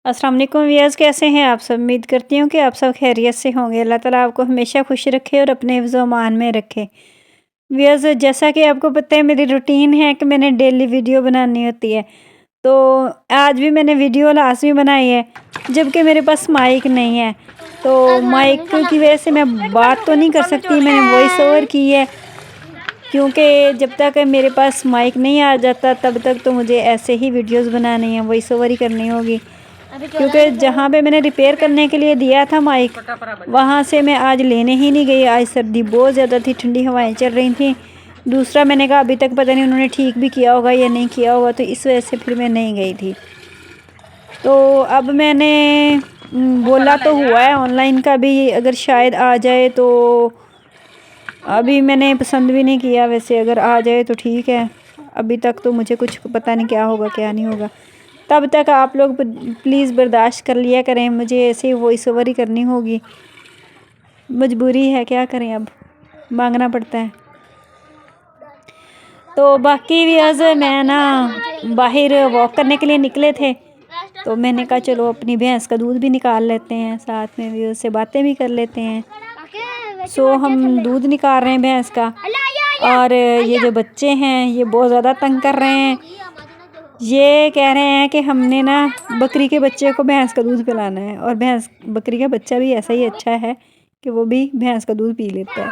अस्सलाम वालेकुम व्यूअर्स, कैसे हैं आप सब। उम्मीद करती हूँ कि आप सब खैरियत से होंगे। अल्लाह ताला आपको हमेशा खुश रखे और अपने हिफ्ज़ व अमान में रखे। व्यूअर्स, जैसा कि आपको पता है मेरी रूटीन है कि मैंने डेली वीडियो बनानी होती है, तो आज भी मैंने वीडियो लाजमी बनाई है, जबकि मेरे पास माइक नहीं है। तो माइक की वजह से मैं बात तो नहीं कर सकती, मैंने वॉइस ओवर की है, क्योंकि जब तक मेरे पास माइक नहीं आ जाता तब तक तो मुझे ऐसे ही वीडियोस बनानी है, वॉइस ओवर ही करनी होगी। क्योंकि जहाँ पे मैंने रिपेयर करने के लिए दिया था माइक, वहाँ से मैं आज लेने ही नहीं गई। आज सर्दी बहुत ज़्यादा थी, ठंडी हवाएं चल रही थी। दूसरा, मैंने कहा अभी तक पता नहीं उन्होंने ठीक भी किया होगा या नहीं किया होगा, तो इस वजह से फिर मैं नहीं गई थी। तो अब मैंने बोला तो हुआ है ऑनलाइन का भी, अगर शायद आ जाए तो। अभी मैंने पसंद भी नहीं किया, वैसे अगर आ जाए तो ठीक है। अभी तक तो मुझे कुछ पता नहीं क्या होगा क्या नहीं होगा। तब तक आप लोग प्लीज़ बर्दाश्त कर लिया करें, मुझे ऐसे वॉइस ओवर ही करनी होगी, मजबूरी है, क्या करें, अब मांगना पड़ता है। तो बाकी भी आज मैं ना बाहर वॉक करने के लिए निकले थे, तो मैंने कहा चलो अपनी भैंस का दूध भी निकाल लेते हैं, साथ में भी उससे बातें भी कर लेते हैं। सो हम दूध निकाल रहे हैं भैंस का, और ये जो बच्चे हैं ये बहुत ज़्यादा तंग कर रहे हैं। ये कह रहे हैं कि हमने ना बकरी के बच्चे को भैंस का दूध पिलाना है, और बकरी का बच्चा भी ऐसा ही अच्छा है कि वो भी भैंस का दूध पी लेता है।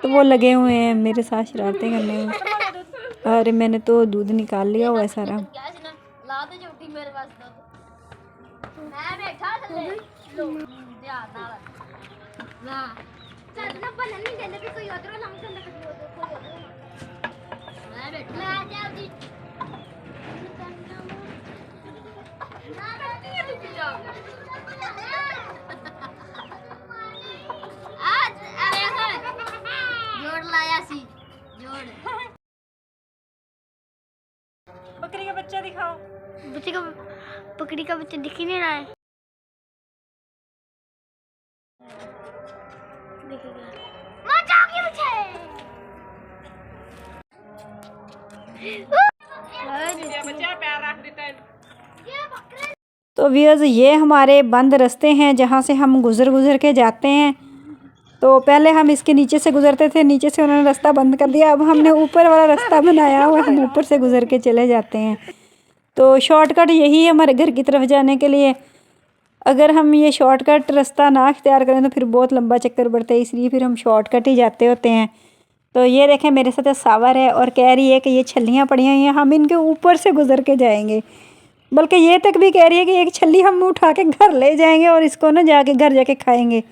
तो वो लगे हुए हैं मेरे साथ शरारतें करने में, और मैंने तो दूध निकाल लिया हुआ है सारा। बकरी का बच्चा दिखाओ। बकरी का बच्चा दिख ही नहीं रहा है। तो व्यूअर्स, ये हमारे बंद रास्ते हैं जहाँ से हम गुज़र के जाते हैं। तो पहले हम इसके नीचे से गुज़रते थे, नीचे से उन्होंने रास्ता बंद कर दिया, अब हमने ऊपर वाला रास्ता बनाया हुआ, हम ऊपर से गुज़र के चले जाते हैं। तो शॉर्टकट यही है हमारे घर की तरफ जाने के लिए। अगर हम ये शॉर्टकट रास्ता ना इख्तियार करें तो फिर बहुत लंबा चक्कर पड़ता है, इसलिए फिर हम शॉर्टकट ही जाते होते हैं। तो ये देखें मेरे साथ सावर है, और कह रही है कि ये छल्लियाँ पड़ी हुई हैं, हम इनके ऊपर से गुज़र के जाएंगे। बल्कि ये तक भी कह रही है कि एक छल्ली हम उठा के घर ले जाएंगे और इसको ना जाके घर जाके खाएंगे।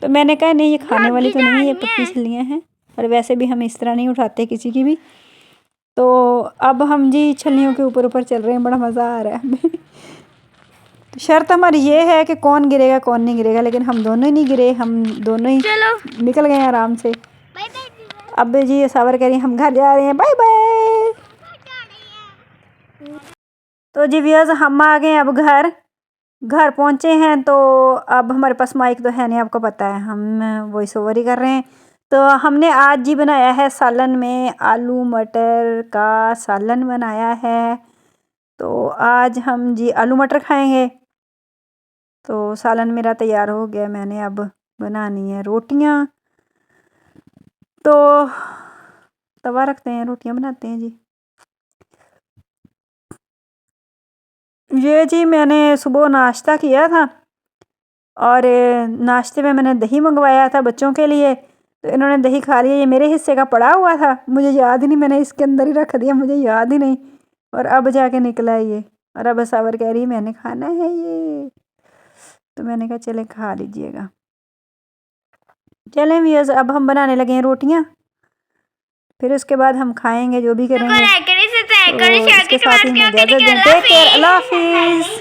तो मैंने कहा नहीं, ये खाने वाली तो नहीं है, ये पक्की छल्लियाँ हैं, और वैसे भी हम इस तरह नहीं उठाते किसी की भी। तो अब हम जी छल्लियों के ऊपर ऊपर चल रहे हैं, बड़ा मज़ा आ रहा है हमें। तो शर्त हमारी ये है कि कौन गिरेगा कौन नहीं गिरेगा, लेकिन हम दोनों ही नहीं गिरे, हम दोनों ही निकल गए आराम से। अब जी सावर कह रही हैं हम घर जा रहे हैं, बाय बाय। तो जी व्यूअर्स, हम आ गए अब घर पहुंचे हैं। तो अब हमारे पास माइक तो है नहीं, आपको पता है, हम वॉइस ओवर ही कर रहे हैं। तो हमने आज जी बनाया है सालन में, आलू मटर का सालन बनाया है। तो आज हम जी आलू मटर खाएंगे। तो सालन मेरा तैयार हो गया, मैंने अब बनानी है रोटियां। तो तवा रखते हैं, रोटियां बनाते हैं जी। ये जी मैंने सुबह नाश्ता किया था, और नाश्ते में मैंने दही मंगवाया था बच्चों के लिए, तो इन्होंने दही खा लिया। ये मेरे हिस्से का पड़ा हुआ था, मुझे याद ही नहीं, मैंने इसके अंदर ही रख दिया, मुझे याद ही नहीं, और अब जाके निकला ये। और अब सावर कह रही है मैंने खाना है ये, तो मैंने कहा चले खा लीजिएगा। चलें व्यूअर्स, अब हम बनाने लगे हैं रोटियां, फिर उसके बाद हम खाएंगे जो भी करेंगे। तो इसके साथ ही मैं इजाज़त दें, टेक केयर, अल्लाह हाफिज़।